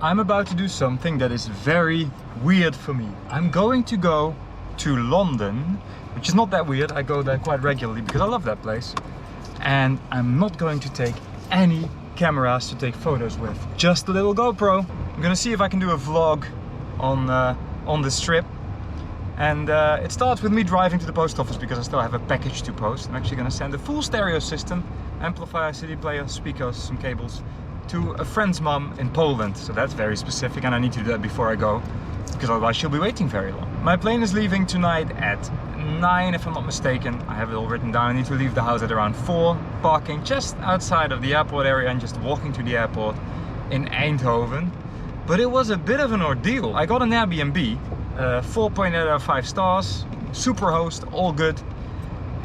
I'm about to do something that is very weird for me. I'm going to go to London, which is not that weird. I go there quite regularly because I love that place. And I'm not going to take any cameras to take photos with. Just a little GoPro. I'm gonna see if I can do a vlog on this trip. And it starts with me driving to the post office because I still have a package to post. I'm actually gonna send a full stereo system, amplifier, CD player, speakers, some cables, to a friend's mum in Poland. So that's very specific and I need to do that before I go, because otherwise she'll be waiting very long. My plane is leaving tonight at 9 if I'm not mistaken. I have it all written down. I need to leave the house at around 4, parking just outside of the airport area and just walking to the airport in Eindhoven. But it was a bit of an ordeal. I got an Airbnb, 4.8 out of 5 stars, super host, all good.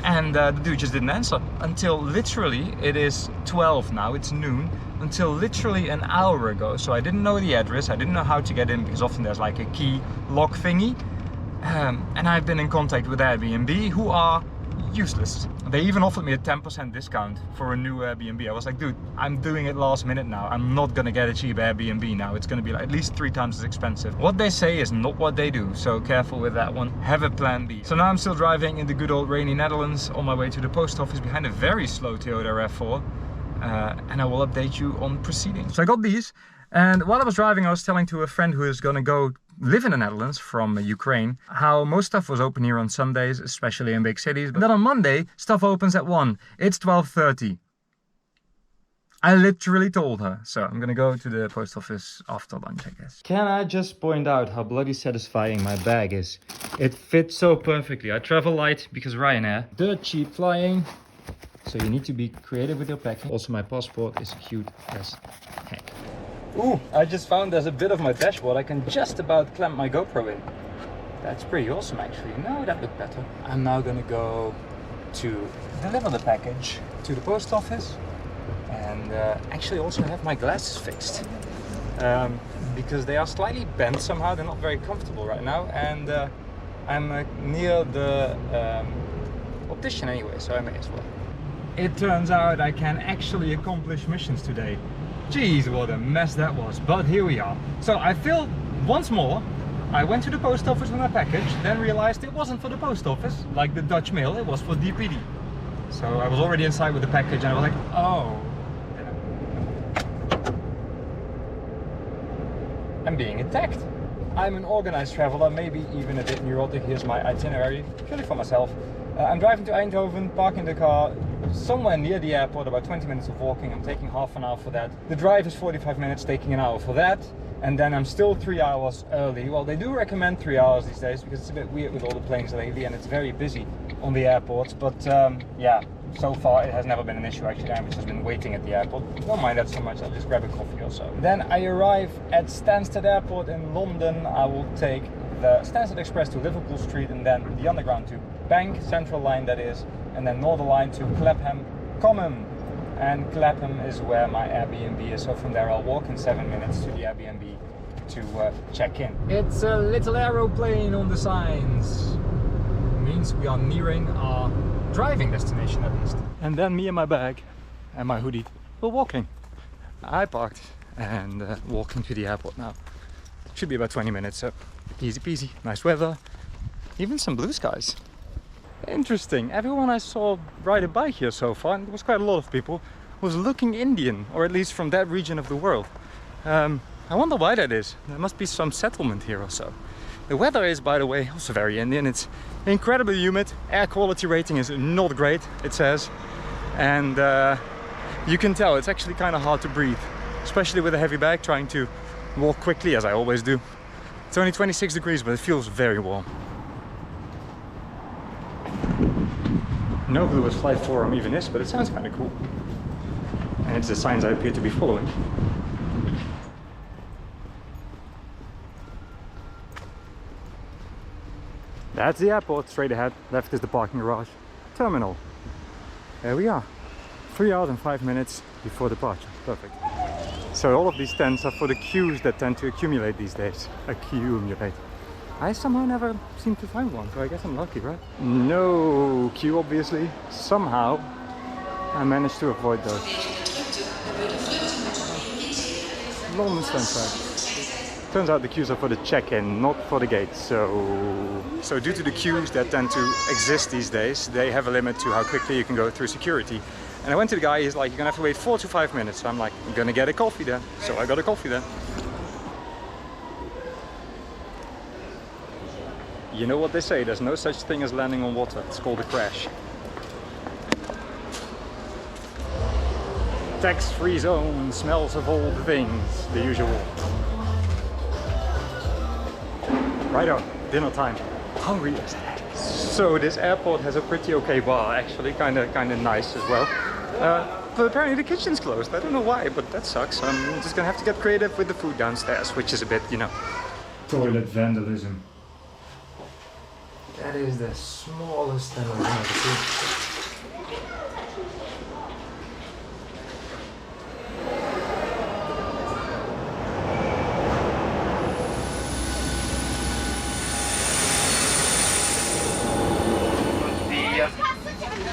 And the dude just didn't answer until literally, it is 12 now, it's noon, until literally an hour ago. So I didn't know the address, I didn't know how to get in because often there's like a key lock thingy. And I've been in contact with Airbnb, who are useless. They even offered me a 10% discount for a new Airbnb. I was like, dude, I'm doing it last minute now. I'm not gonna get a cheap Airbnb now. It's gonna be like at least 3 times as expensive. What they say is not what they do, so careful with that one. Have a plan B. So now I'm still driving in the good old rainy Netherlands on my way to the post office behind a very slow Toyota RAV4. And I will update you on proceedings. So I got these, and while I was driving, I was telling to a friend who is gonna go live in the Netherlands from Ukraine, how most stuff was open here on Sundays, especially in big cities. But then on Monday, stuff opens at 1. It's 12:30. I literally told her. So I'm gonna go to the post office after lunch, I guess. Can I just point out how bloody satisfying my bag is? It fits so perfectly. I travel light because Ryanair. Dirt cheap flying. So you need to be creative with your packing. Also, my passport is cute as heck. Ooh, I just found there's a bit of my dashboard. I can just about clamp my GoPro in. That's pretty awesome actually. No, that looked better. I'm now gonna go to deliver the package to the post office and actually also have my glasses fixed. Because they are slightly bent somehow. They're not very comfortable right now, and I'm near the optician anyway, so I may as well. It turns out I can actually accomplish missions today. Jeez, what a mess that was, but here we are. So I filled once more. I went to the post office with my package, then realized it wasn't for the post office, like the Dutch mail, it was for DPD. So I was already inside with the package and I was like, oh. I'm being attacked. I'm an organized traveler, maybe even a bit neurotic. Here's my itinerary, purely for myself. I'm driving to Eindhoven, parking the car somewhere near the airport, about 20 minutes of walking. I'm taking half an hour for that. The drive is 45 minutes, taking an hour for that. And then I'm still 3 hours early. Well, they do recommend 3 hours these days because it's a bit weird with all the planes lately and it's very busy on the airports. But yeah, so far it has never been an issue actually. I've just been waiting at the airport. Don't mind that so much, I'll just grab a coffee or so. Then I arrive at Stansted Airport in London. I will take the Stansted Express to Liverpool Street and then the underground to Bank, Central Line that is, and then Northern Line to Clapham Common. And Clapham is where my Airbnb is, so from there I'll walk in 7 minutes to the Airbnb to check in. It's a little aeroplane on the signs. Means we are nearing our driving destination at least. And then me and my bag and my hoodie were walking. I parked and walking to the airport now. Should be about 20 minutes, so easy peasy. Nice weather, even some blue skies. Interesting, everyone I saw ride a bike here so far, and there was quite a lot of people, was looking Indian, or at least from that region of the world. I wonder why that is. There must be some settlement here or so. The weather is, by the way, also very Indian. It's incredibly humid. Air quality rating is not great, it says. And you can tell it's actually kind of hard to breathe, especially with a heavy bag, trying to walk quickly, as I always do. It's only 26 degrees, but it feels very warm. No clue what flight forum even is, but it sounds kind of cool. And it's the signs I appear to be following. That's the airport, straight ahead. Left is the parking garage. Terminal. There we are. 3 hours and 5 minutes before departure. Perfect. So all of these tents are for the queues that tend to accumulate these days. Accumulate. I somehow never seem to find one, so I guess I'm lucky, right? No queue, obviously. Somehow I managed to avoid those. London Central. Turns out the queues are for the check-in, not for the gate. So due to the queues that tend to exist these days, they have a limit to how quickly you can go through security. And I went to the guy, he's like, you're gonna have to wait 4 to 5 minutes. So I'm like, I'm gonna get a coffee then. So I got a coffee then. You know what they say, there's no such thing as landing on water. It's called a crash. Tax-free zone, smells of old things, the usual. Righto, dinner time. Hungry as heck. So this airport has a pretty okay bar, actually, kind of nice as well. But apparently the kitchen's closed. I don't know why, but that sucks. I'm just gonna have to get creative with the food downstairs, which is a bit, you know. Toilet vandalism. That is the smallest tunnel I've ever seen.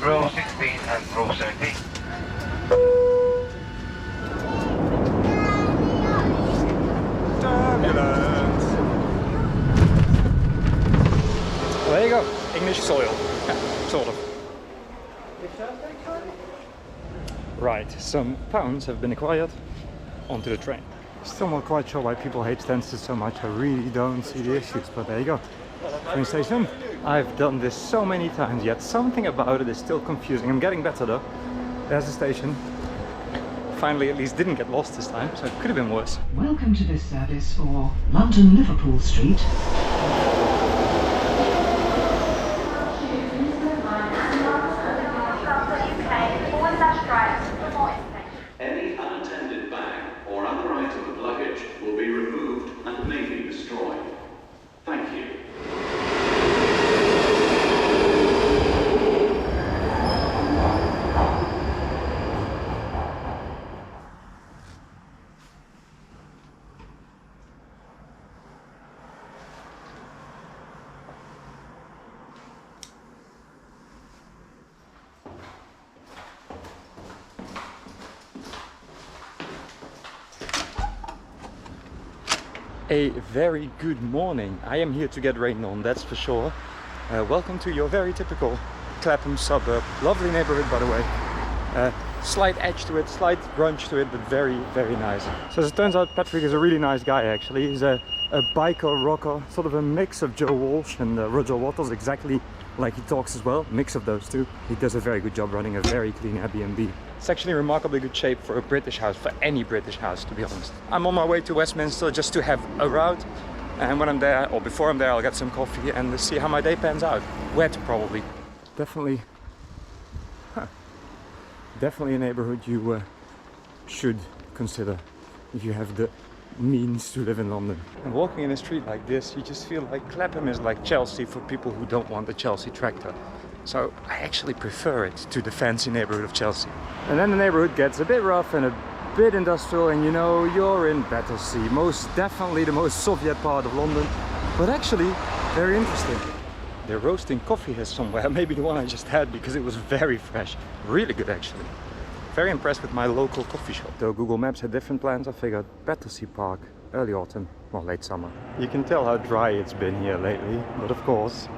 Row 16 and row 17. Turbulence. Well, there you go. English soil. Yeah, sort of. Right, some pounds have been acquired onto the train. Still not quite sure why people hate Stansted so much. I really don't see the issues, but there you go. Train station. I've done this so many times, yet something about it is still confusing. I'm getting better though. There's the station. Finally, at least didn't get lost this time, so it could have been worse. Welcome to this service for London Liverpool Street. Any unattended bag or other item of luggage will be removed and may be destroyed. Thank you. A very good morning. I am here to get rained on, that's for sure. Welcome to your very typical Clapham suburb. Lovely neighborhood, by the way. Slight edge to it, slight grunge to it, but very, very nice. So as it turns out, Patrick is a really nice guy actually. He's a biker, rocker, sort of a mix of Joe Walsh and Roger Waters, exactly like he talks as well. Mix of those two. He does a very good job running a very clean Airbnb. It's actually in remarkably good shape for a British house, for any British house, to be honest. I'm on my way to Westminster just to have a route, and when I'm there, or before I'm there, I'll get some coffee and see how my day pans out. Wet, probably. Definitely, definitely a neighborhood you should consider if you have the means to live in London. And walking in a street like this, you just feel like Clapham is like Chelsea for people who don't want the Chelsea tractor. So I actually prefer it to the fancy neighborhood of Chelsea. And then the neighborhood gets a bit rough and a bit industrial, and you know, you're in Battersea, most definitely the most Soviet part of London, but actually very interesting. They're roasting coffee here somewhere, maybe the one I just had, because it was very fresh. Really good actually. Very impressed with my local coffee shop. Though Google Maps had different plans, I figured Battersea Park, early autumn, or late summer. You can tell how dry it's been here lately, but of course,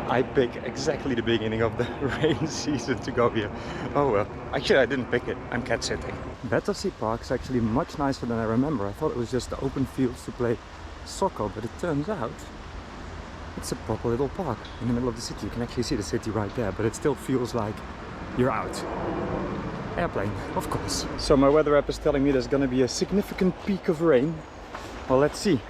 I pick exactly the beginning of the rain season to go here. Oh well, actually I didn't pick it, I'm cat sitting. Battersea Park is actually much nicer than I remember. I thought it was just the open fields to play soccer, but it turns out it's a proper little park in the middle of the city. You can actually see the city right there, but it still feels like you're out. Airplane, of course. So my weather app is telling me there's gonna be a significant peak of rain. Well, let's see.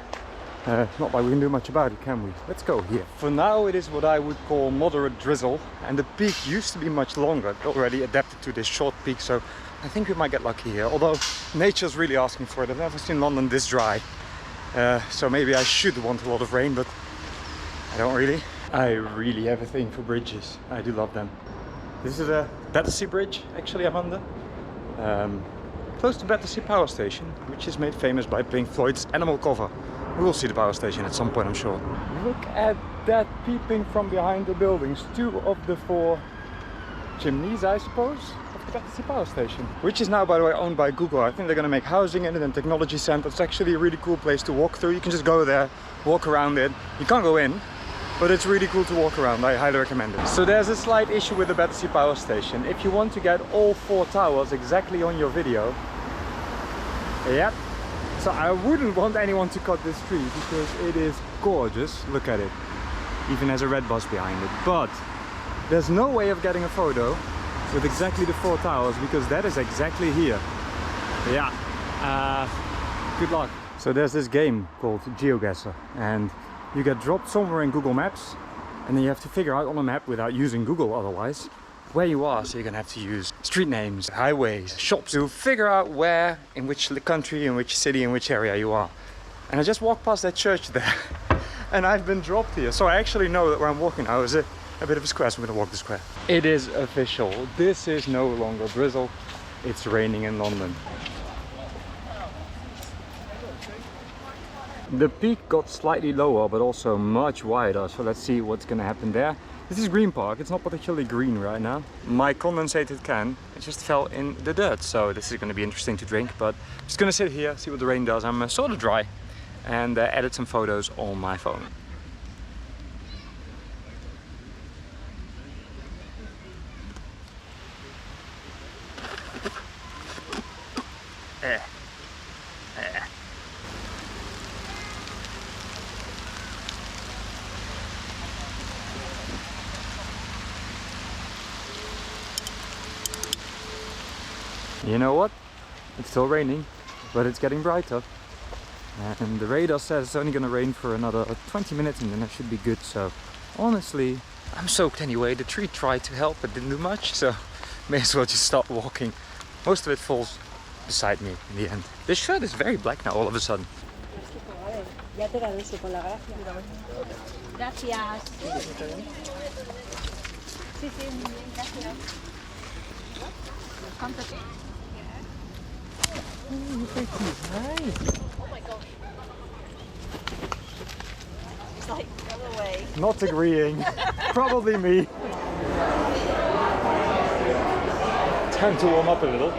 Not like we can do much about it, can we? Let's go here. For now it is what I would call moderate drizzle, and the peak used to be much longer. It already adapted to this short peak, so I think we might get lucky here. Although nature's really asking for it. I've never seen London this dry. So maybe I should want a lot of rain, but I don't really. I really have a thing for bridges. I do love them. This is a Battersea Bridge, actually I'm under. Close to Battersea Power Station, which is made famous by Pink Floyd's Animal cover. We will see the power station at some point, I'm sure. Look at that peeping from behind the buildings. 2 of the 4 chimneys, I suppose, of of the Battersea power station, which is now, by the way, owned by Google. I think they're going to make housing in it and technology center. It's actually a really cool place to walk through. You can just go there, walk around it. You can't go in, but it's really cool to walk around. I highly recommend it. So there's a slight issue with the Battersea power station. If you want to get all 4 towers exactly on your video, yep. So I wouldn't want anyone to cut this tree because it is gorgeous. Look at it. Even has a red bus behind it. But there's no way of getting a photo with exactly the 4 towers because that is exactly here. Yeah. Good luck. So there's this game called GeoGuessr, and you get dropped somewhere in Google Maps, and then you have to figure out on a map without using Google otherwise where you are. So you're gonna have to use street names, highways, shops to figure out where, in which country, in which city, in which area you are. And I just walked past that church there and I've been dropped here. So I actually know that where I'm walking now is a bit of a square, so I'm gonna walk the square. It is official. This is no longer drizzle. It's raining in London. The peak got slightly lower, but also much wider. So let's see what's gonna happen there. This is Green Park. It's not particularly green right now. My condensated can, it just fell in the dirt. So this is gonna be interesting to drink, but I'm just gonna sit here, see what the rain does. I'm sort of dry and edit some photos on my phone. You know what? It's still raining, but it's getting brighter. And the radar says it's only gonna rain for another 20 minutes and then it should be good. So honestly, I'm soaked anyway. The tree tried to help but didn't do much, so may as well just stop walking. Most of it falls beside me in the end. This shirt is very black now all of a sudden. Oh my gosh. It's like the other way. Not agreeing. Probably me. Time to warm up a little.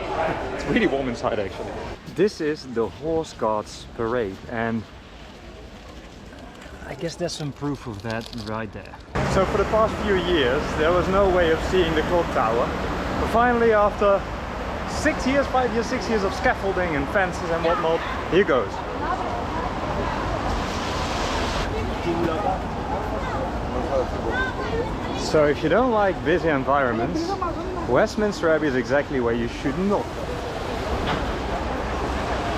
It's really warm inside actually. This is the Horse Guards Parade, and I guess there's some proof of that right there. So for the past few years there was no way of seeing the clock tower, but finally after 6 years, 5 years, 6 years of scaffolding and fences and whatnot, here goes. So if you don't like busy environments, Westminster Abbey is exactly where you should not go.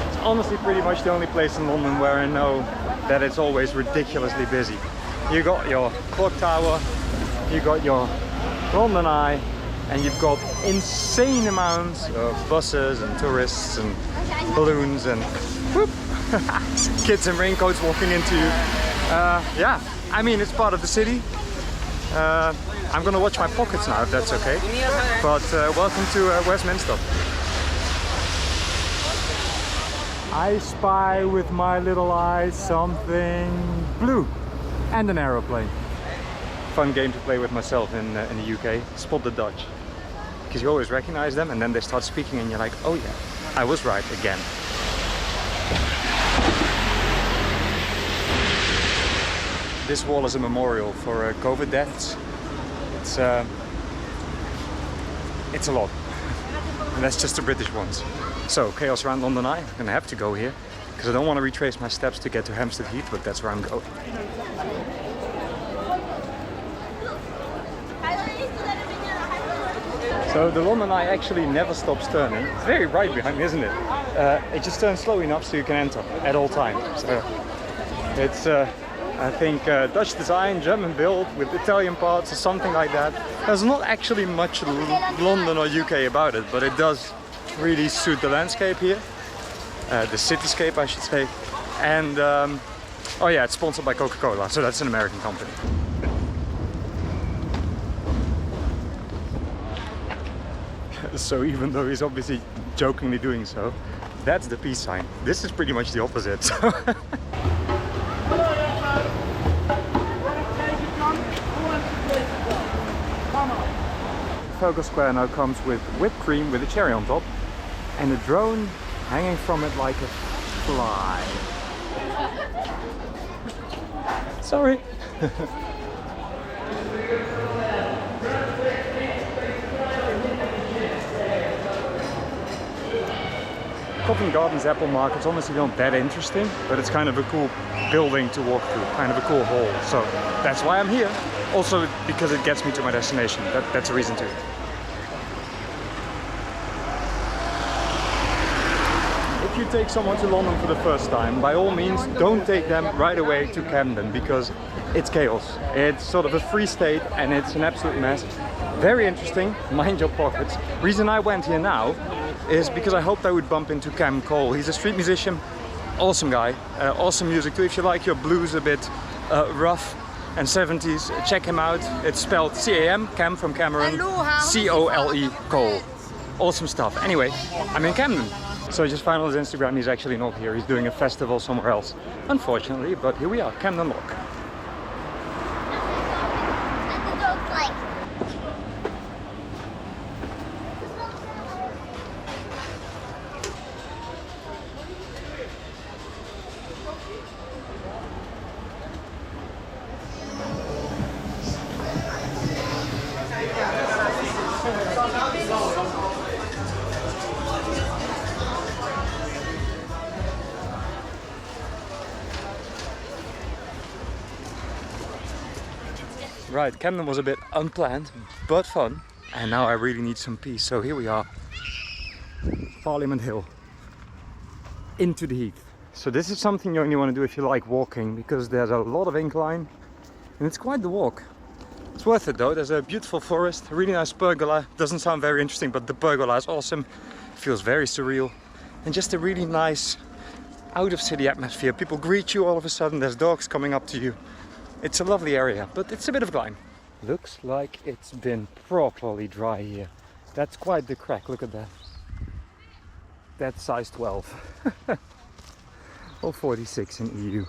It's honestly pretty much the only place in London where I know that it's always ridiculously busy. You got your clock tower, you got your London Eye, and you've got insane amounts of buses and tourists and balloons and whoop, kids in raincoats walking into you. Yeah, I mean, it's part of the city. I'm gonna watch my pockets now if that's okay. But welcome to Westminster. I spy with my little eyes something blue and an aeroplane. Fun game to play with myself in the UK. Spot the Dutch. Because you always recognize them and then they start speaking and you're like, oh yeah, I was right again. This wall is a memorial for COVID deaths. It's a lot. And that's just the British ones. So, chaos around London Eye. I'm gonna have to go here because I don't want to retrace my steps to get to Hampstead Heath, but that's where I'm going. So the London Eye actually never stops turning. It's very bright behind me, isn't it? It just turns slow enough so you can enter at all times. So it's, I think, Dutch design, German build with Italian parts or something like that. There's not actually much London or UK about it, but it does really suit the landscape here. The cityscape, I should say. And, oh yeah, it's sponsored by Coca-Cola, so that's an American company. So even though he's obviously jokingly doing so, that's the peace sign. This is pretty much the opposite. Trafalgar Square now comes with whipped cream with a cherry on top and a drone hanging from it like a fly. Sorry. Covent Garden's Apple Market's honestly not that interesting, but it's kind of a cool building to walk through, kind of a cool hall. So that's why I'm here. Also because it gets me to my destination. That's a reason too. If you take someone to London for the first time, by all means don't take them right away to Camden because it's chaos. It's sort of a free state and it's an absolute mess. Very interesting, mind your pockets. Reason I went here now is because I hoped I would bump into Cam Cole. He's a street musician, awesome guy, awesome music too. If you like your blues a bit rough and 70s, check him out. It's spelled C-A-M, Cam from Cameron, C-O-L-E, Cole. Awesome stuff. Anyway, I'm in Camden. So I just found on his Instagram he's actually not here. He's doing a festival somewhere else, unfortunately, but here we are, Camden Lock. Right, Camden was a bit unplanned, but fun. And now I really need some peace. So here we are, Parliament Hill, into the Heath. So this is something you only want to do if you like walking, because there's a lot of incline and it's quite the walk. It's worth it though. There's a beautiful forest, a really nice pergola. Doesn't sound very interesting, but the pergola is awesome. It feels very surreal. And just a really nice out of city atmosphere. People greet you all of a sudden, there's dogs coming up to you. It's a lovely area, but it's a bit of a climb. Looks like it's been properly dry here. That's quite the crack, look at that. That's size 12. Or 46 in EU.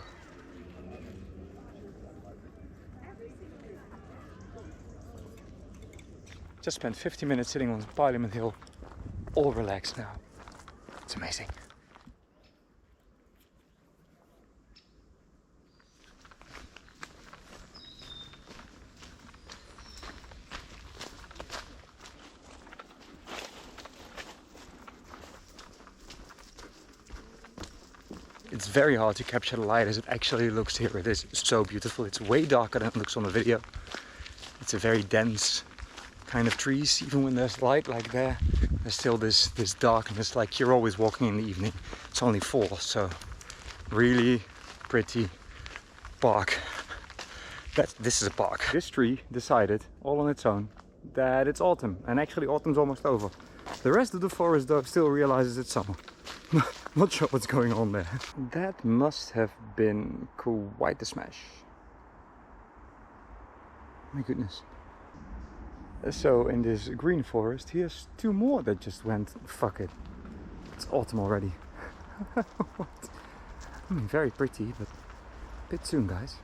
Just spent 50 minutes sitting on Parliament Hill, all relaxed now. It's amazing. It's very hard to capture the light as it actually looks here. It is so beautiful. It's way darker than it looks on the video. It's a very dense kind of trees. Even when there's light like there, there's still this darkness, like you're always walking in the evening. It's only 4, so really pretty park. This is a park. This tree decided all on its own that it's autumn, and actually autumn's almost over. The rest of the forest though still realizes it's summer. Not sure what's going on there. That must have been quite a smash. My goodness. So in this green forest, here's 2 more that just went, fuck it. It's autumn already. What? I mean, very pretty, but a bit soon, guys.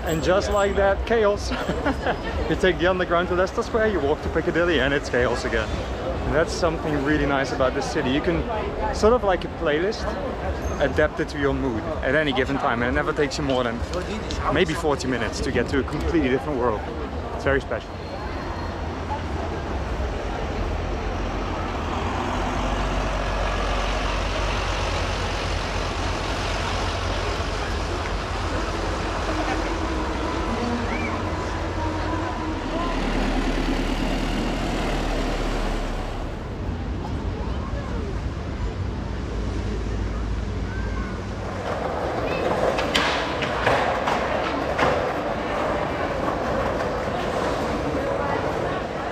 And just like that, chaos. You take the underground to Leicester Square, you walk to Piccadilly and it's chaos again. And that's something really nice about this city. You can sort of like a playlist, adapt it to your mood at any given time, and it never takes you more than maybe 40 minutes to get to a completely different world. It's very special.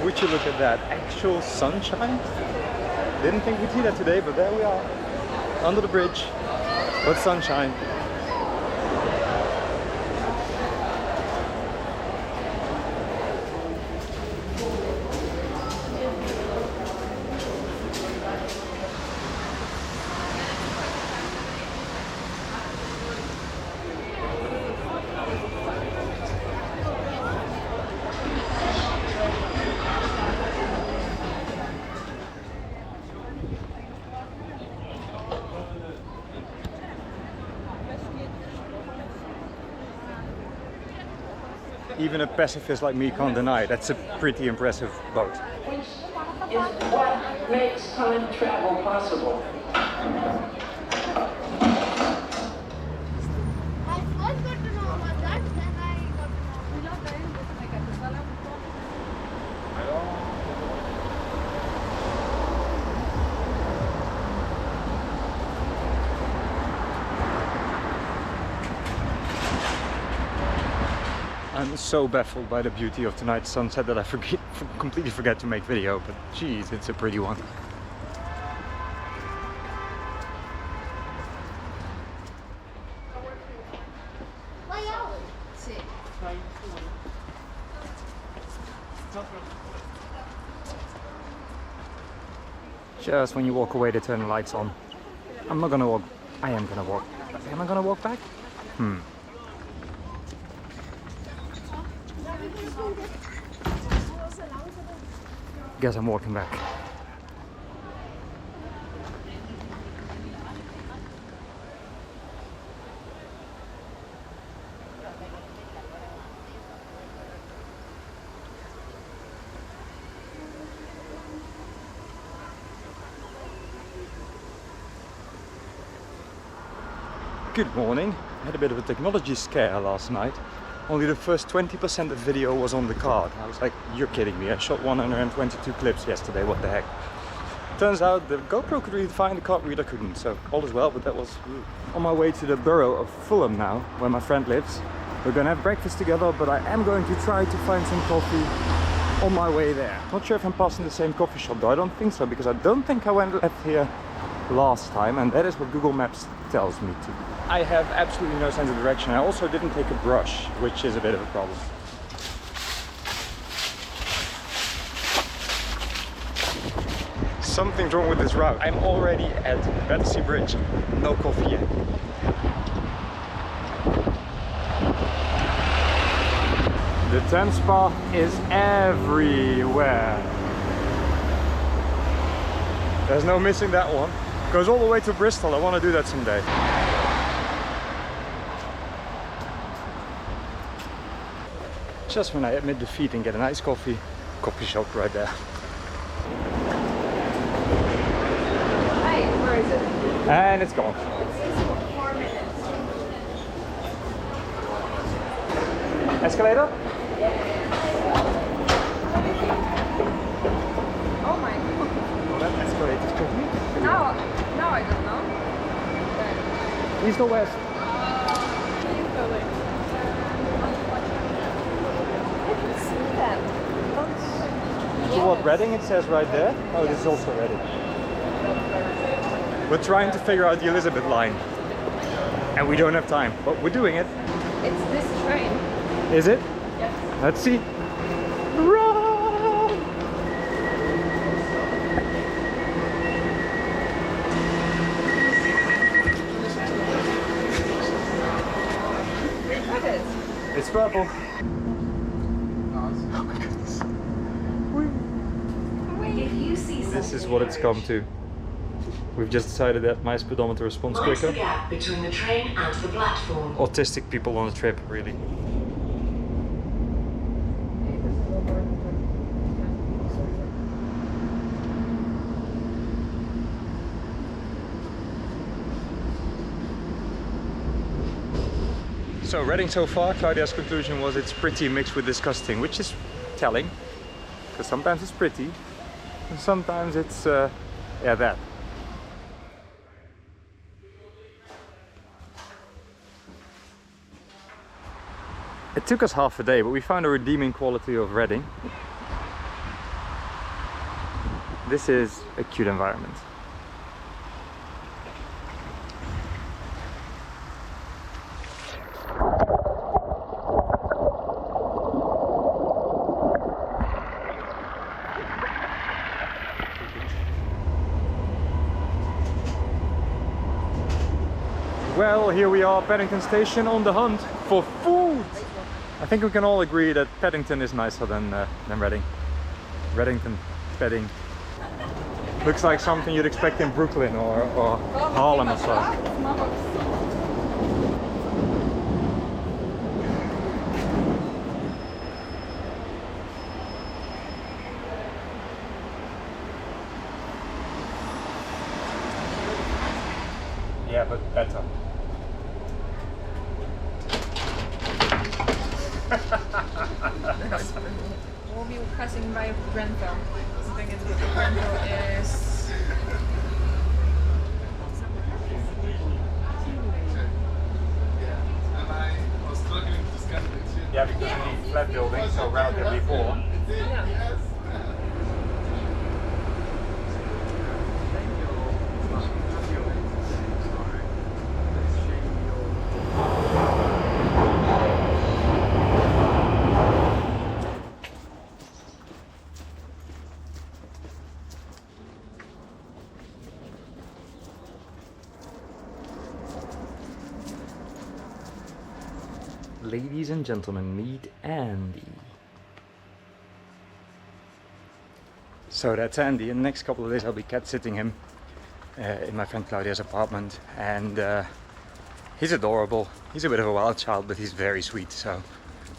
Would you look at that, actual sunshine? Didn't think we'd see that today, but there we are. Under the bridge, with sunshine. Even a pacifist like me can't deny that's a pretty impressive boat. Which is what makes time travel possible. I first got to know about that, then I got to know. I'm so baffled by the beauty of tonight's sunset that I completely forget to make video, but geez, it's a pretty one. Just when you walk away, they turn the lights on. I'm not gonna walk. I am gonna walk. Am I gonna walk back? Guess I'm walking back. Good morning. I had a bit of a technology scare last night. Only the first 20% of the video was on the card. I was like, you're kidding me. I shot 122 clips yesterday, what the heck. Turns out the GoPro could read fine, the card reader couldn't, so all is well, but that was on my way to the Borough of Fulham now, where my friend lives. We're gonna have breakfast together, but I am going to try to find some coffee on my way there. Not sure if I'm passing the same coffee shop though, I don't think so, because I don't think I went left here last time, and that is what Google Maps tells me to. I have absolutely no sense of direction. I also didn't take a brush, which is a bit of a problem. Something's wrong with this route. I'm already at Battersea Bridge. No coffee yet. The Thames Path is everywhere. There's no missing that one. Goes all the way to Bristol. I want to do that someday. Just when I admit defeat and get a nice coffee shop right there. Hey, where is it? And it's gone. It says 4 minutes. Escalator? Oh my god. Well, that escalator's tricky. Now I don't know. East or west? So what, Reading it says right there? Oh, this is also Reading. We're trying to figure out the Elizabeth line. And we don't have time, but we're doing it. It's this train. Is it? Yes. Let's see. Run! What is? It's purple. This is what it's come to. We've just decided that my speedometer responds What's quicker. the gap between the train and the platform? Autistic people on a trip, really. So Reading so far, Claudia's conclusion was it's pretty mixed with disgusting, which is telling, because sometimes it's pretty, and sometimes it's, yeah, that. It took us half a day, but we found a redeeming quality of Reading. This is a cute environment. Well, here we are, Paddington Station, on the hunt for food. I think we can all agree that Paddington is nicer than Reading. Reddington, Padding. Looks like something you'd expect in Brooklyn or Harlem or so. Yeah, but better. We'll be passing by Grenfell. The thing is, Grenfell is... Yeah, because you need flat buildings, so relatively full. Yeah. Ladies and gentlemen, meet Andy. So that's Andy. In the next couple of days I'll be cat sitting him in my friend Claudia's apartment, and he's adorable. He's a bit of a wild child, but he's very sweet. So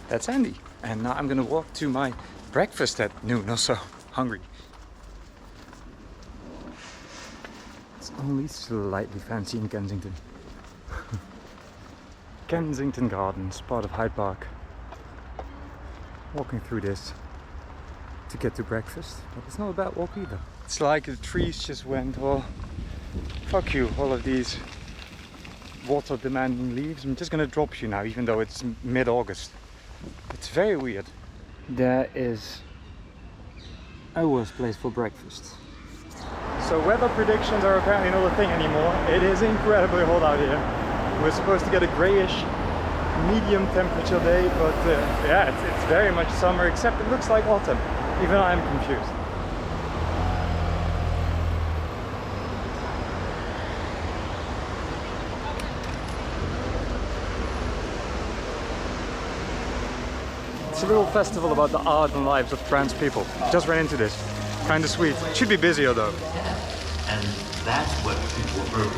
that's Andy. And now I'm gonna walk to my breakfast at noon, also hungry. It's only slightly fancy in Kensington. Kensington Gardens, part of Hyde Park. Walking through this to get to breakfast, but it's not a bad walk either. It's like the trees just went, well, fuck you, all of these water demanding leaves. I'm just gonna drop you now, even though it's mid-August. It's very weird. There is a worse place for breakfast. So weather predictions are apparently not a thing anymore. It is incredibly hot out here. We're supposed to get a grayish medium temperature day, but yeah, it's very much summer, except it looks like autumn. Even I'm confused. It's a little festival about the art and lives of trans people. Just ran into this. Kind of sweet. It should be busier though. And that's what people were.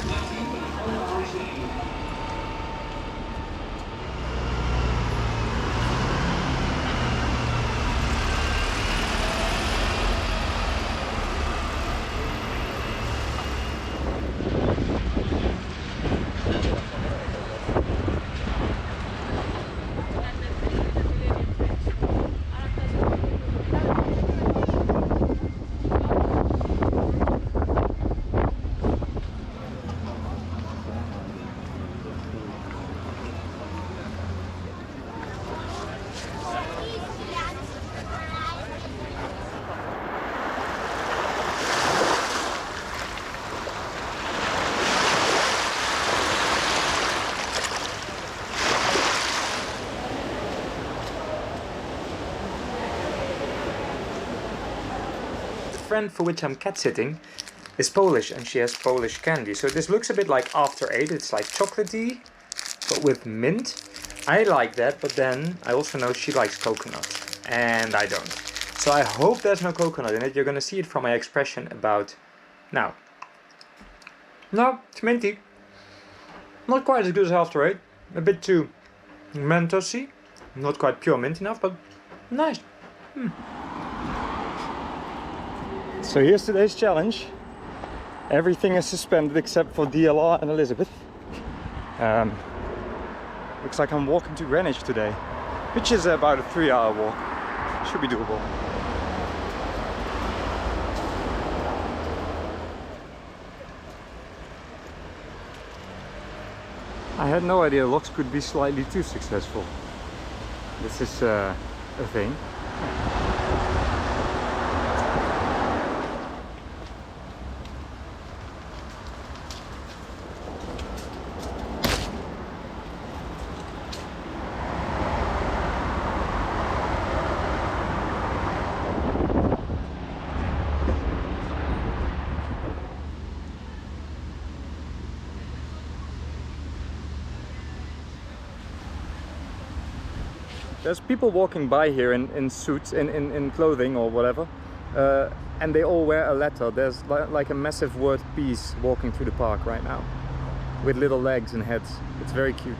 Friend for which I'm cat sitting is Polish, and she has Polish candy. So this looks a bit like After Eight. It's like chocolatey, but with mint. I like that, but then I also know she likes coconut, and I don't. So I hope there's no coconut in it. You're gonna see it from my expression about now. No, it's minty. Not quite as good as After Eight. A bit too Mentosy. Not quite pure mint enough, but nice. So here's today's challenge. Everything is suspended except for DLR and Elizabeth. Looks like I'm walking to Greenwich today, which is about a 3-hour walk. Should be doable. I had no idea locks could be slightly too successful. This is a thing. There's people walking by here in suits, in clothing or whatever, and they all wear a letter. There's like a massive word peace walking through the park right now, with little legs and heads. It's very cute.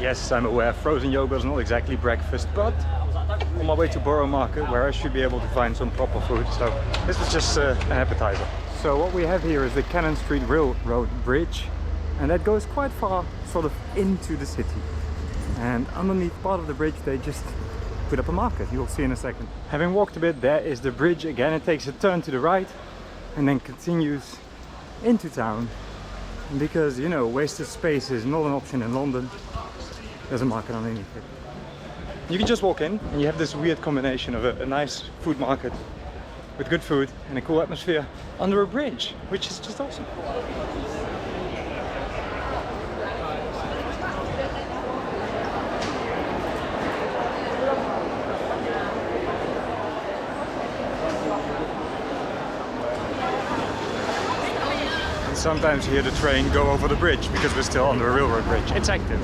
Yes, I'm aware frozen yogurt is not exactly breakfast, but on my way to Borough Market, where I should be able to find some proper food, so this was just an appetizer. So what we have here is the Cannon Street Railroad Bridge, and that goes quite far sort of into the city. And underneath part of the bridge they just put up a market, you'll see in a second. Having walked a bit, there is the bridge again. It takes a turn to the right and then continues into town. And because, you know, wasted space is not an option in London, there's a market underneath it. You can just walk in and you have this weird combination of a nice food market with good food and a cool atmosphere under a bridge, which is just awesome. And sometimes you hear the train go over the bridge because we're still under a railroad bridge. It's active.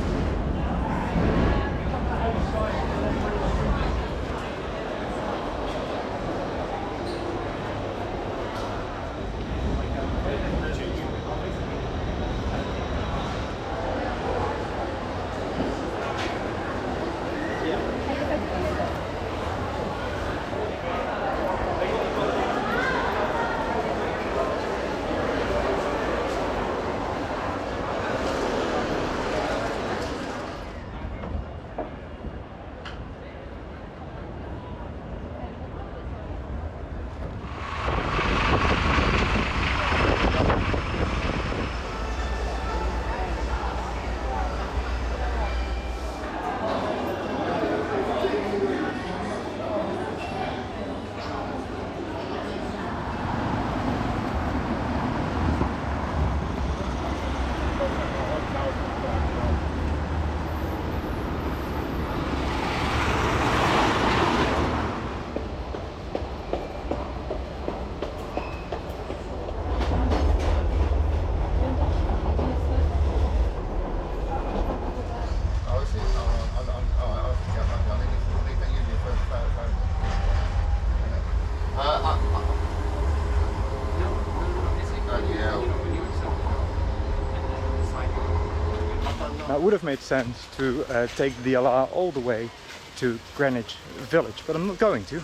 Now it would have made sense to take the DLR all the way to Greenwich village, but I'm not going to,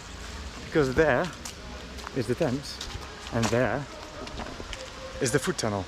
because there is the Thames and there is the food tunnel.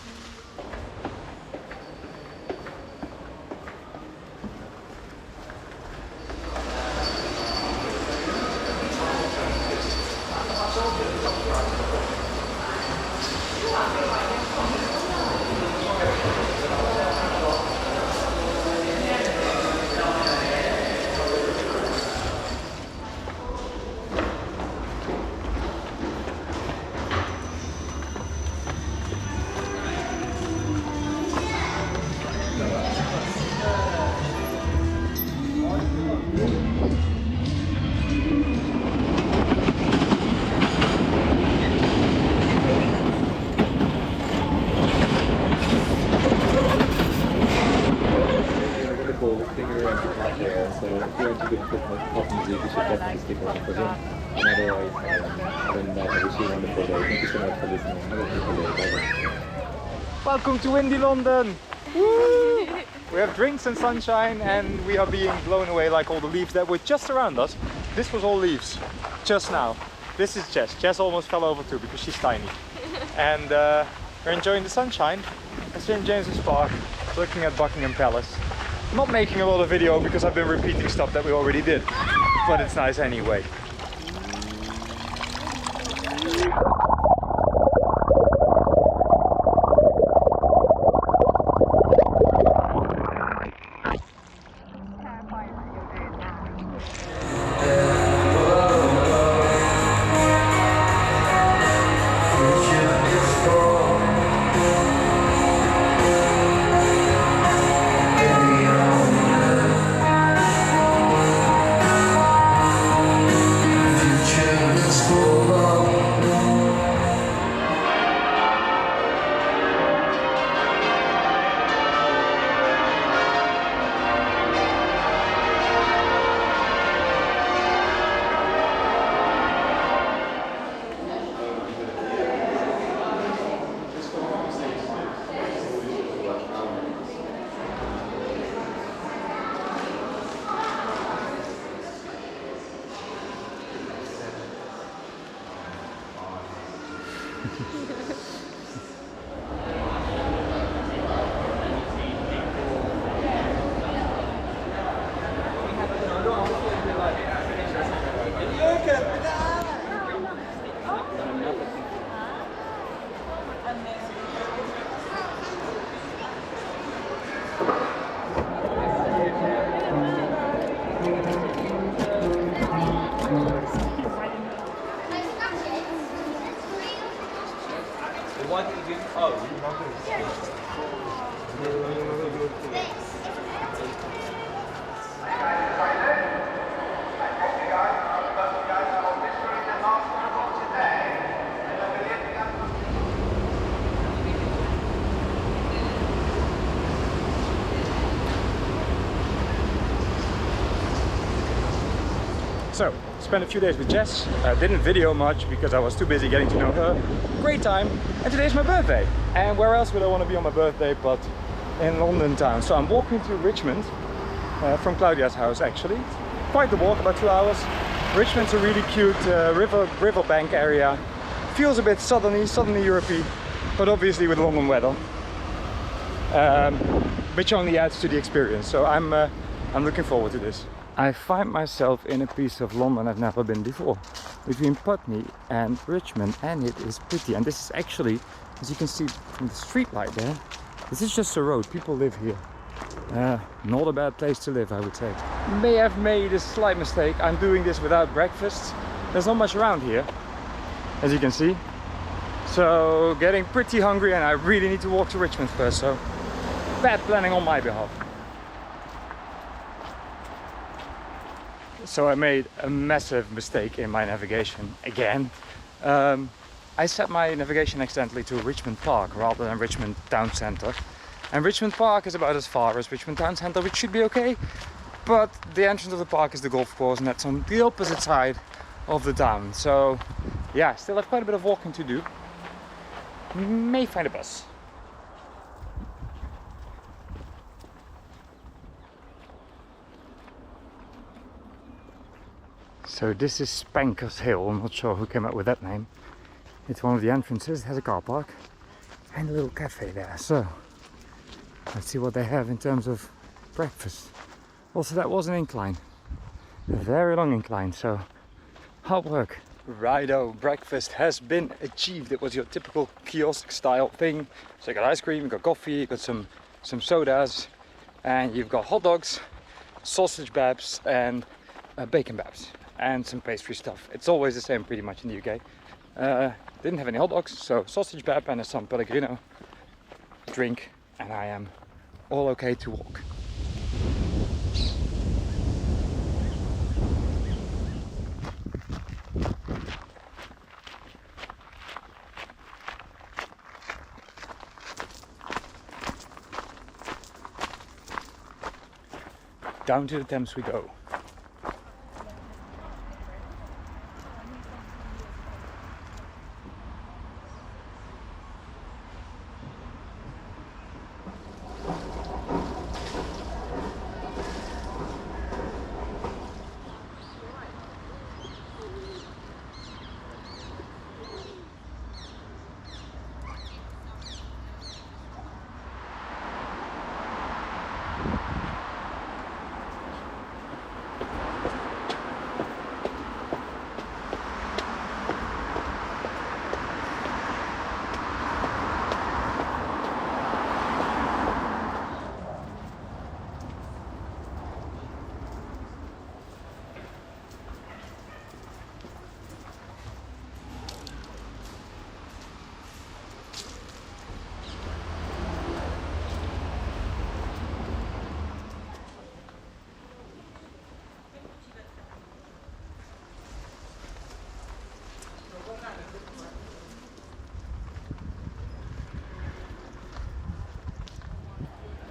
Welcome to windy London! Woo! We have drinks and sunshine, and we are being blown away like all the leaves that were just around us. This was all leaves, just now. This is Jess. Jess almost fell over too because she's tiny. And we're enjoying the sunshine at St. James's Park, looking at Buckingham Palace. I'm not making a lot of video because I've been repeating stuff that we already did, but it's nice anyway. So, spent a few days with Jess. Didn't video much because I was too busy getting to know her. Great time. And today's my birthday. And where else would I want to be on my birthday but in London town? So I'm walking to Richmond from Claudia's house actually. Quite the walk, about 2 hours. Richmond's a really cute riverbank area. Feels a bit southern European, but obviously with London weather. Which only adds to the experience. So I'm looking forward to this. I find myself in a piece of London I've never been before, between Putney and Richmond, and it is pretty. And this is actually, as you can see from the street light there, this is just a road. People live here. Not a bad place to live, I would say. May have made a slight mistake. I'm doing this without breakfast. There's not much around here, as you can see. So getting pretty hungry, and I really need to walk to Richmond first. So bad planning on my behalf. So I made a massive mistake in my navigation again. I set my navigation accidentally to Richmond Park rather than Richmond Town Centre. And Richmond Park is about as far as Richmond Town Centre, which should be okay. But the entrance of the park is the golf course, and that's on the opposite side of the town. So yeah, still have quite a bit of walking to do. May find a bus. So this is Spanker's Hill. I'm not sure who came up with that name. It's one of the entrances. It has a car park and a little cafe there. So let's see what they have in terms of breakfast. Also, that was an incline, a very long incline, so hard work. Righto, breakfast has been achieved. It was your typical kiosk style thing. So you got ice cream, you got coffee, you got some sodas, and you've got hot dogs, sausage babs, and bacon babs. And some pastry stuff. It's always the same pretty much in the UK. Didn't have any hot dogs, so sausage bab and a San Pellegrino drink, and I am all okay to walk. Down to the Thames we go.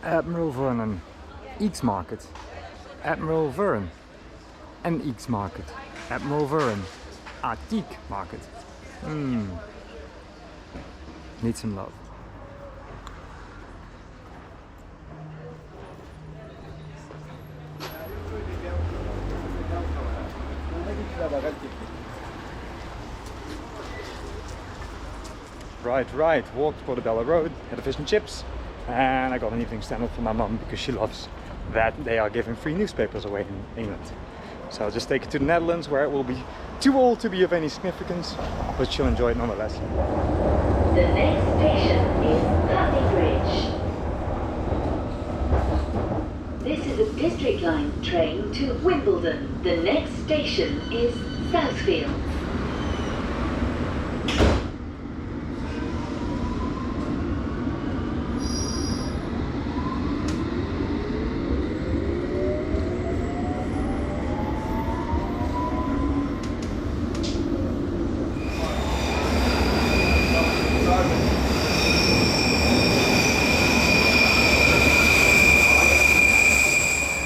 Admiral Vernon, Eeks Market, Admiral Vernon, and Eeks Market, Admiral Vernon, Atik Market. Need some love. Right, walked Portobello Road, had a fish and chips, and I got an evening standard for my mum because she loves that they are giving free newspapers away in England. So I'll just take it to the Netherlands where it will be too old to be of any significance, but she'll enjoy it nonetheless. The next station is Putney Bridge. This is a District Line train to Wimbledon. The next station is Southfield.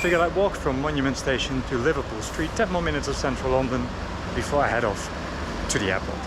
Figured I'd walk from Monument Station to Liverpool Street, 10 more minutes of central London before I head off to the airport.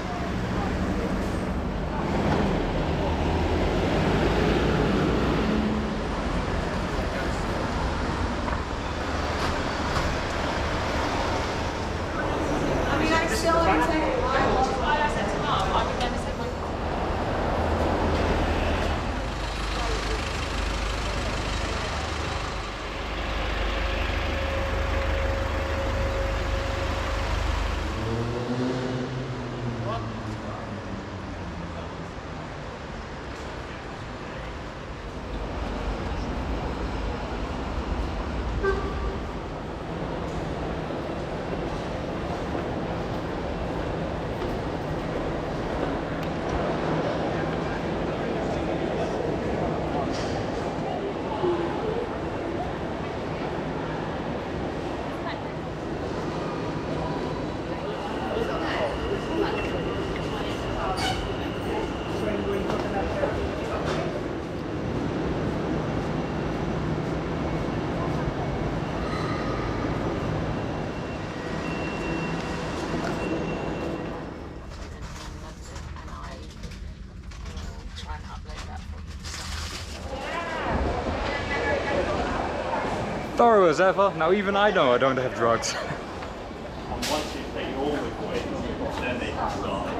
Thorough as ever. Now even I know I don't have drugs. And once you've taken all the coins, then they can start.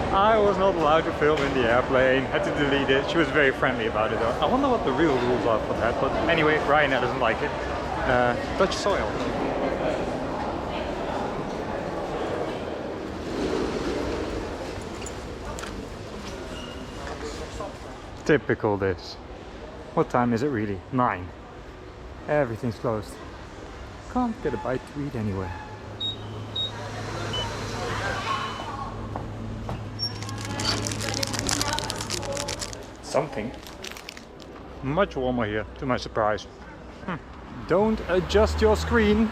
I was not allowed to film in the airplane, had to delete it. She was very friendly about it though. I wonder what the real rules are for that, but anyway, Ryanair doesn't like it. Dutch soil. Typical this. What time is it really? 9. Everything's closed. Can't get a bite to eat anywhere. Something. Much warmer here, to my surprise. Don't adjust your screen.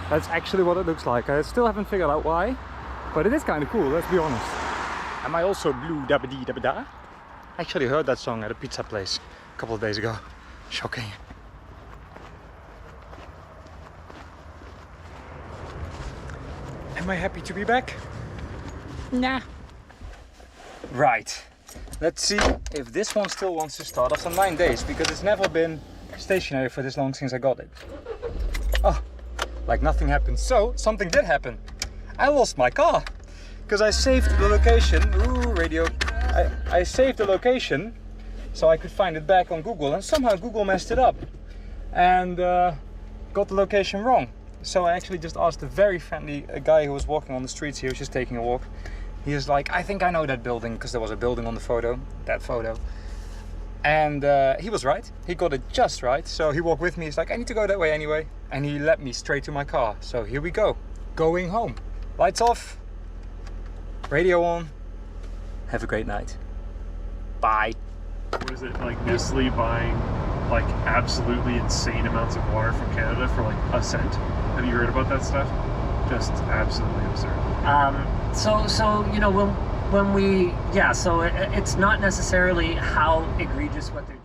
That's actually what it looks like. I still haven't figured out why, but it is kind of cool, let's be honest. Am I also blue dabba dee dabba da? I actually heard that song at a pizza place a couple of days ago. Shocking. Am I happy to be back? Nah. Right. Let's see if this one still wants to start after 9 days, because it's never been stationary for this long since I got it. Oh, like nothing happened. So, something did happen. I lost my car, because I saved the location. Ooh, radio. I saved the location so I could find it back on Google, and somehow Google messed it up and got the location wrong. So I actually just asked a very friendly guy who was walking on the streets here, who was just taking a walk, He was like, I think I know that building, because there was a building on the photo, that photo. And he was right. He got it just right. So he walked with me. He's like, I need to go that way anyway. And he led me straight to my car. So here we go. Going home. Lights off. Radio on. Have a great night. Bye. Was it like Nestle buying like absolutely insane amounts of water from Canada for like a cent? Have you heard about that stuff? Just absolutely absurd. So you know, when we, yeah, so it's not necessarily how egregious what they're doing.